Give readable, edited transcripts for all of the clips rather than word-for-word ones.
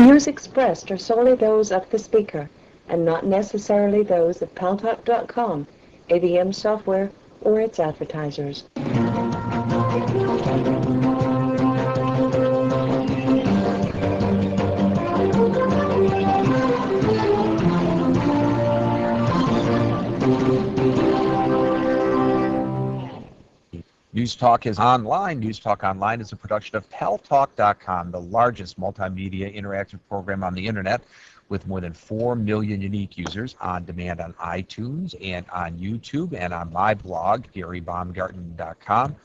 views expressed are solely those of the speaker and not necessarily those of Paltalk.com, AVM software, or its advertisers. News Talk is online. News Talk Online is a production of Paltalk.com, the largest multimedia interactive program on the internet with more than 4 million unique users on demand on iTunes and on YouTube and on my blog, GaryBaumgarten.com,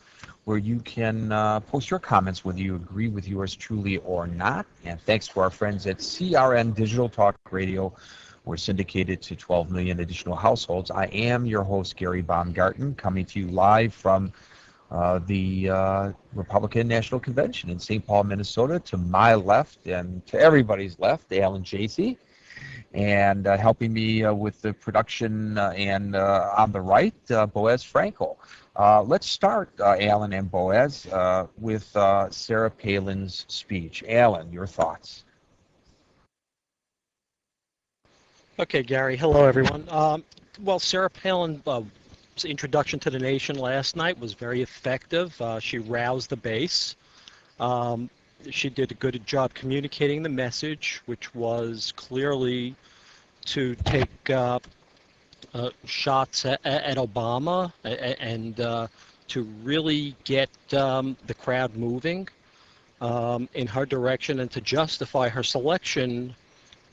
where you can post your comments whether you agree with yours truly or not. And thanks to our friends at CRN Digital Talk Radio, we're syndicated to 12 million additional households. I am your host, Gary Baumgarten, coming to you live from the Republican National Convention in St. Paul, Minnesota. To my left and to everybody's left, Alan Jacey, and helping me with the production and on the right, Boaz Frankel. Let's start, Alan and Boaz, with Sarah Palin's speech. Alan, your thoughts? Okay, Gary. Hello, everyone. Well, Sarah Palin's introduction to the nation last night was very effective. She roused the base. She did a good job communicating the message, which was clearly to take shots at Obama and to really get the crowd moving in her direction and to justify her selection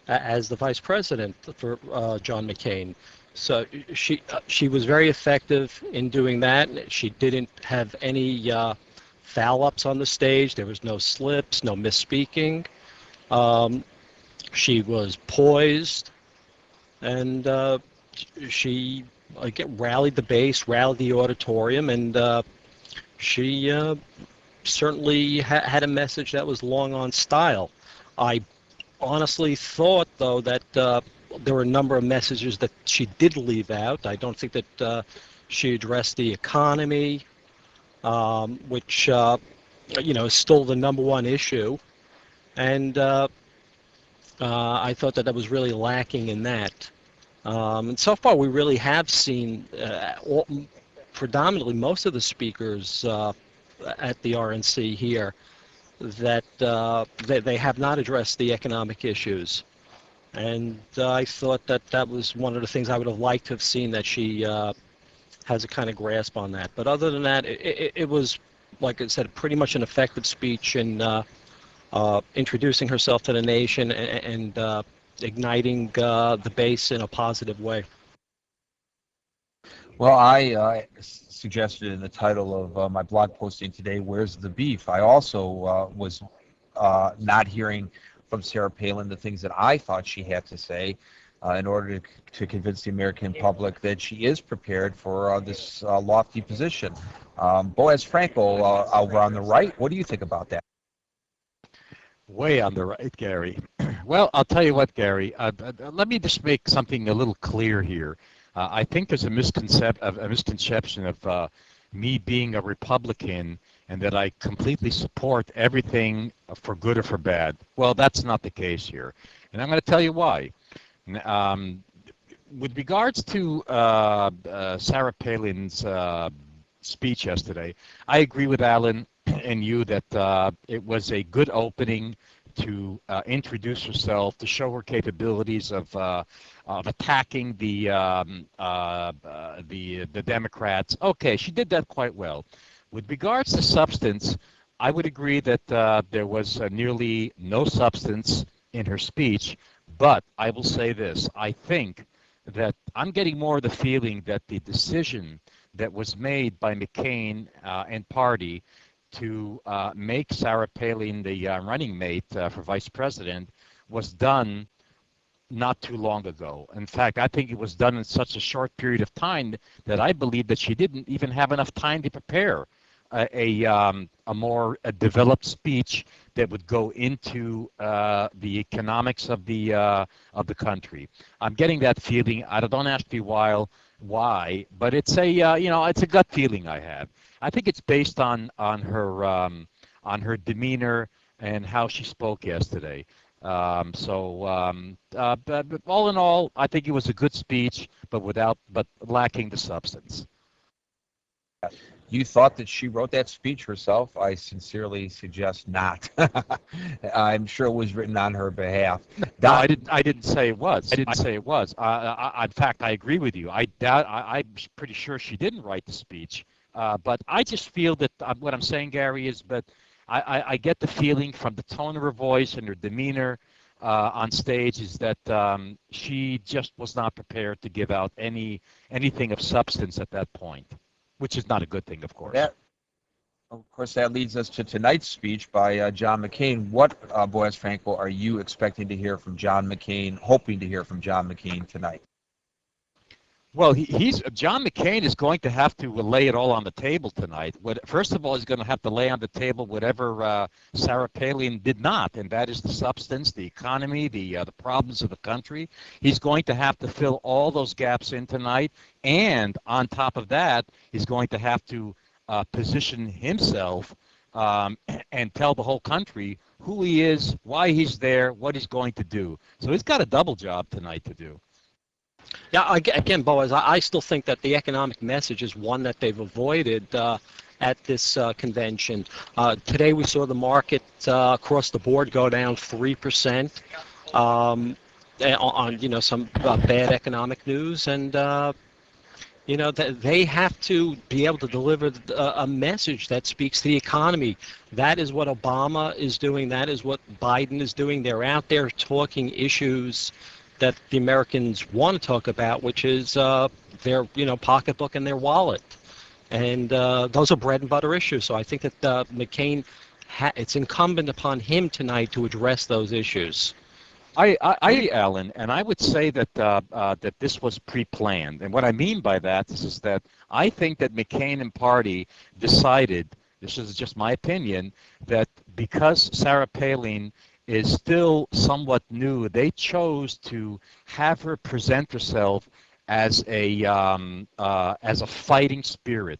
as the vice president for John McCain. So she was very effective in doing that. She didn't have any foul-ups on the stage. There was no slips, no misspeaking. She was poised, and she rallied the base, rallied the auditorium, and she certainly had a message that was long on style. I honestly thought, though, that there were a number of messages that she did leave out. I don't think that she addressed the economy, which is still the number one issue, and I thought that was really lacking in that. And so far, we really have seen predominantly most of the speakers at the RNC here that they have not addressed the economic issues. And I thought that was one of the things I would have liked to have seen, that she has a kind of grasp on that. But other than that, it was, like I said, pretty much an effective speech in introducing herself to the nation and igniting the base in a positive way. Well, I suggested in the title of my blog posting today, "Where's the beef?" I also was not hearing from Sarah Palin the things that I thought she had to say in order to convince the American public that she is prepared for this lofty position. Boaz Frankel, over on the right, what do you think about that? Way on the right, Gary. Well, I'll tell you what, Gary. Let me just make something a little clear here. I think there's a misconception of me being a Republican and that I completely support everything for good or for bad. Well, that's not the case here, and I'm going to tell you why. With regards to Sarah Palin's speech yesterday, I agree with Alan and you that it was a good opening to introduce herself, to show her capabilities of attacking the Democrats. Okay, she did that quite well. With regards to substance, I would agree that there was nearly no substance in her speech, but I will say this. I think that I'm getting more of the feeling that the decision that was made by McCain and party to make Sarah Palin the running mate for vice president was done not too long ago. In fact, I think it was done in such a short period of time that I believe that she didn't even have enough time to prepare a more developed speech that would go into the economics of the country. I'm getting that feeling. I don't ask me why, but it's a it's a gut feeling I have. I think it's based on her demeanor and how she spoke yesterday. But all in all, I think it was a good speech, but lacking the substance. You thought that she wrote that speech herself? I sincerely suggest not. I'm sure it was written on her behalf. No, I didn't. I didn't say it was. I didn't say it was. In fact, I agree with you. I doubt. I'm pretty sure she didn't write the speech. But I just feel that what I'm saying, Gary, is, but I get the feeling from the tone of her voice and her demeanor on stage is that she just was not prepared to give out anything of substance at that point, which is not a good thing, of course. Of course, that leads us to tonight's speech by John McCain. What, Boaz Franco, are you expecting to hear from John McCain, hoping to hear from John McCain tonight? Well, John McCain is going to have to lay it all on the table tonight. First of all, he's going to have to lay on the table whatever Sarah Palin did not, and that is the substance, the economy, the problems of the country. He's going to have to fill all those gaps in tonight, and on top of that, he's going to have to position himself and tell the whole country who he is, why he's there, what he's going to do. So he's got a double job tonight to do. Yeah, again, Boaz, I still think that the economic message is one that they've avoided at this convention. Today we saw the market across the board go down 3% on some bad economic news, and they have to be able to deliver a message that speaks to the economy. That is what Obama is doing. That is what Biden is doing. They're out there talking issues that the Americans want to talk about, which is their pocketbook and their wallet, and those are bread and butter issues. So I think that McCain, it's incumbent upon him tonight to address those issues. Alan, and I would say that that this was pre-planned, and what I mean by that is that I think that McCain and party decided, this is just my opinion, that because Sarah Palin is still somewhat new, they chose to have her present herself as a fighting spirit.